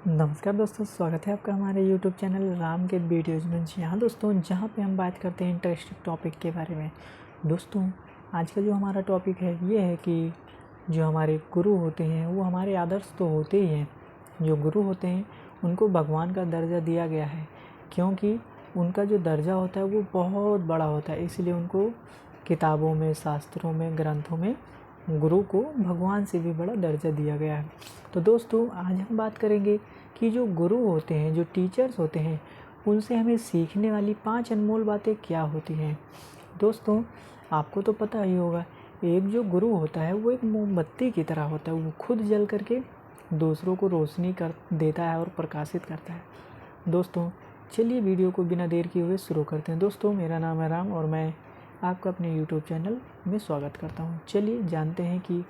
नमस्कार दोस्तों, स्वागत है आपका हमारे YouTube चैनल राम के वीडियोज़ में। जी हाँ दोस्तों, जहाँ पे हम बात करते हैं इंटरेस्टिंग टॉपिक के बारे में। दोस्तों, आज का जो हमारा टॉपिक है ये है कि जो हमारे गुरु होते हैं वो हमारे आदर्श तो होते ही हैं। जो गुरु होते हैं उनको भगवान का दर्जा दिया गया है, क्योंकि उनका जो दर्जा होता है वो बहुत बड़ा होता है। इसलिए उनको किताबों में, शास्त्रों में, ग्रंथों में गुरु को भगवान से भी बड़ा दर्जा दिया गया है। तो दोस्तों, आज हम बात करेंगे कि जो गुरु होते हैं, जो टीचर्स होते हैं, उनसे हमें सीखने वाली 5 अनमोल बातें क्या होती हैं। दोस्तों, आपको तो पता ही होगा, एक जो गुरु होता है वो एक मोमबत्ती की तरह होता है। वो खुद जल करके दूसरों को रोशनी कर देता है और प्रकाशित करता है। दोस्तों, चलिए वीडियो को बिना देर किए हुए शुरू करते हैं। दोस्तों, मेरा नाम है राम और मैं आपका अपने YouTube चैनल में स्वागत करता हूँ। चलिए जानते हैं कि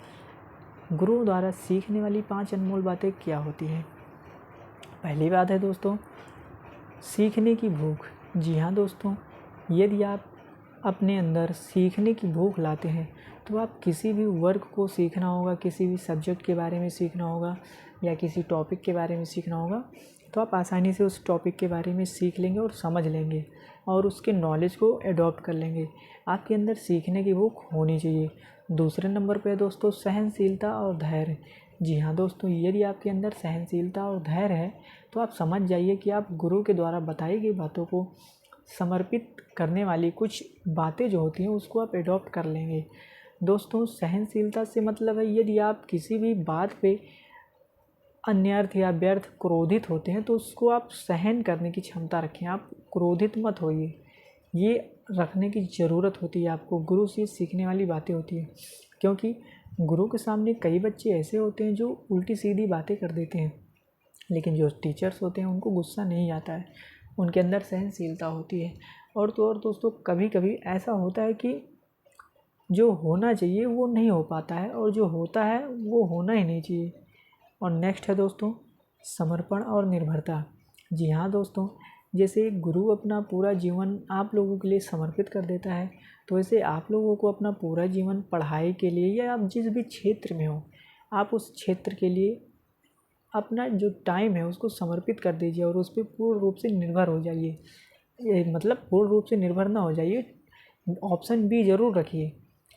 गुरुओं द्वारा सीखने वाली 5 अनमोल बातें क्या होती हैं। पहली बात है दोस्तों, सीखने की भूख। जी हाँ दोस्तों, यदि आप अपने अंदर सीखने की भूख लाते हैं तो आप किसी भी वर्क को सीखना होगा, किसी भी सब्जेक्ट के बारे में सीखना होगा या किसी टॉपिक के बारे में सीखना होगा, तो आप आसानी से उस टॉपिक के बारे में सीख लेंगे और समझ लेंगे और उसके नॉलेज को एडॉप्ट कर लेंगे। आपके अंदर सीखने की भूख होनी चाहिए। दूसरे नंबर पे दोस्तों, सहनशीलता और धैर्य। जी हाँ दोस्तों, यदि आपके अंदर सहनशीलता और धैर्य है तो आप समझ जाइए कि आप गुरु के द्वारा बताई गई बातों को समर्पित करने वाली कुछ बातें जो होती हैं उसको आप एडॉप्ट कर लेंगे। दोस्तों, सहनशीलता से मतलब है यदि आप किसी भी बात पे अन्यर्थ या व्यर्थ क्रोधित होते हैं तो उसको आप सहन करने की क्षमता रखें। आप क्रोधित मत होइए, ये रखने की ज़रूरत होती है आपको। गुरु से सीखने वाली बातें होती है, क्योंकि गुरु के सामने कई बच्चे ऐसे होते हैं जो उल्टी सीधी बातें कर देते हैं, लेकिन जो टीचर्स होते हैं उनको गुस्सा नहीं आता है, उनके अंदर सहनशीलता होती है। और तो और दोस्तों, कभी कभी ऐसा होता है कि जो होना चाहिए वो नहीं हो पाता है और जो होता है वो होना ही नहीं चाहिए। और नेक्स्ट है दोस्तों, समर्पण और निर्भरता। जी हाँ दोस्तों, जैसे गुरु अपना पूरा जीवन आप लोगों के लिए समर्पित कर देता है, तो वैसे आप लोगों को अपना पूरा जीवन पढ़ाई के लिए या आप जिस भी क्षेत्र में हो, आप उस क्षेत्र के लिए अपना जो टाइम है उसको समर्पित कर दीजिए और उस पर पूर्ण रूप से निर्भर हो जाइए। मतलब पूर्ण रूप से निर्भर ना हो जाइए, ऑप्शन बी ज़रूर रखिए,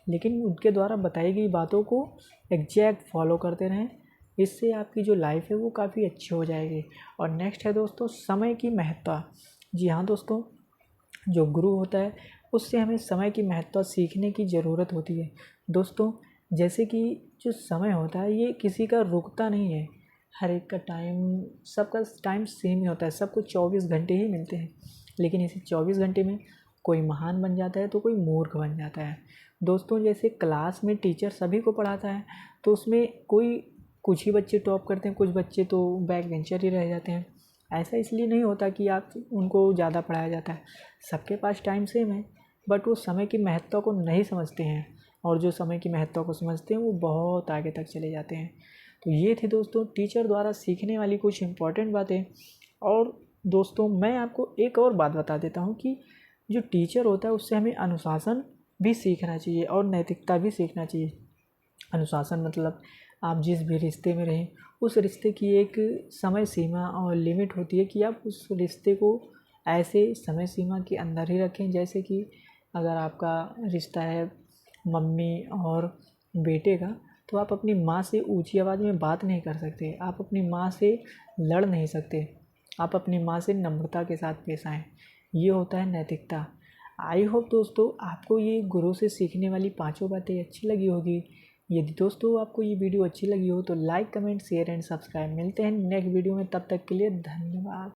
लेकिन उनके द्वारा बताई गई बातों को एग्जैक्ट फॉलो करते रहें। इससे आपकी जो लाइफ है वो काफ़ी अच्छी हो जाएगी। और नेक्स्ट है दोस्तों, समय की महत्ता। जी हाँ दोस्तों, जो गुरु होता है उससे हमें समय की महत्ता सीखने की ज़रूरत होती है। दोस्तों, जैसे कि जो समय होता है ये किसी का रुकता नहीं है। हर एक का टाइम, सबका टाइम सेम ही होता है, सबको 24 घंटे ही मिलते हैं, लेकिन इसी 24 घंटे में कोई महान बन जाता है तो कोई मूर्ख बन जाता है। दोस्तों, जैसे क्लास में टीचर सभी को पढ़ाता है तो उसमें कोई कुछ ही बच्चे टॉप करते हैं, कुछ बच्चे तो बैक बेंचर ही रह जाते हैं। ऐसा इसलिए नहीं होता कि आप उनको ज़्यादा पढ़ाया जाता है, सबके पास टाइम सेम है, बट वो समय की महत्ता को नहीं समझते हैं और जो समय की महत्ता को समझते हैं वो बहुत आगे तक चले जाते हैं। तो ये थी दोस्तों टीचर द्वारा सीखने वाली कुछ इम्पॉर्टेंट बातें। और दोस्तों, मैं आपको एक और बात बता देता हूँ कि जो टीचर होता है उससे हमें अनुशासन भी सीखना चाहिए और नैतिकता भी सीखना चाहिए। अनुशासन मतलब आप जिस भी रिश्ते में रहें उस रिश्ते की एक समय सीमा और लिमिट होती है कि आप उस रिश्ते को ऐसे समय सीमा के अंदर ही रखें। जैसे कि अगर आपका रिश्ता है मम्मी और बेटे का, तो आप अपनी माँ से ऊंची आवाज़ में बात नहीं कर सकते, आप अपनी माँ से लड़ नहीं सकते, आप अपनी माँ से नम्रता के साथ पेश आएँ। ये होता है नैतिकता। आई होप दोस्तों आपको ये गुरु से सीखने वाली 5 बातें अच्छी लगी होगी। यदि दोस्तों आपको ये वीडियो अच्छी लगी हो तो like, comment, share and subscribe. मिलते हैं नेक्स्ट वीडियो में, तब तक के लिए धन्यवाद।